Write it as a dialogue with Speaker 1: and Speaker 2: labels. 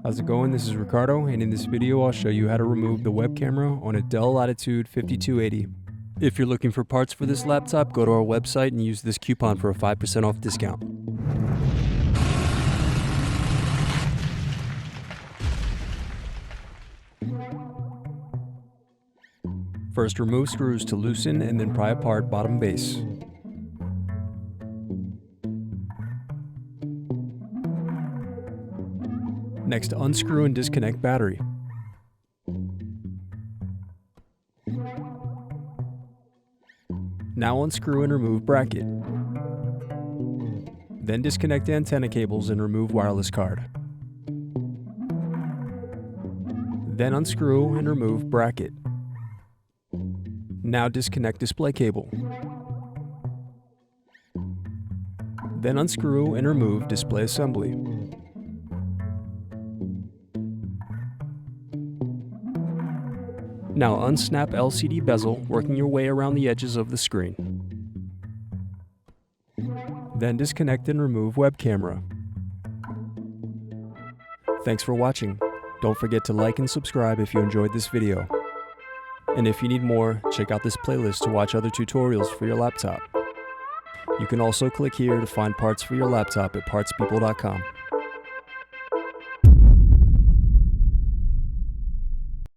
Speaker 1: How's it going? This is Ricardo, and in this video I'll show you how to remove the web camera on a Dell Latitude 5280. If you're looking for parts for this laptop, go to our website and use this coupon for a 5% off discount. First, remove screws to loosen and then pry apart bottom base. Next, unscrew and disconnect battery. Now unscrew and remove bracket. Then disconnect antenna cables and remove wireless card. Then unscrew and remove bracket. Now disconnect display cable. Then unscrew and remove display assembly. Now unsnap LCD bezel, working your way around the edges of the screen. Then disconnect and remove web camera. Thanks for watching. Don't forget to like and subscribe if you enjoyed this video. And if you need more, check out this playlist to watch other tutorials for your laptop. You can also click here to find parts for your laptop at partspeople.com.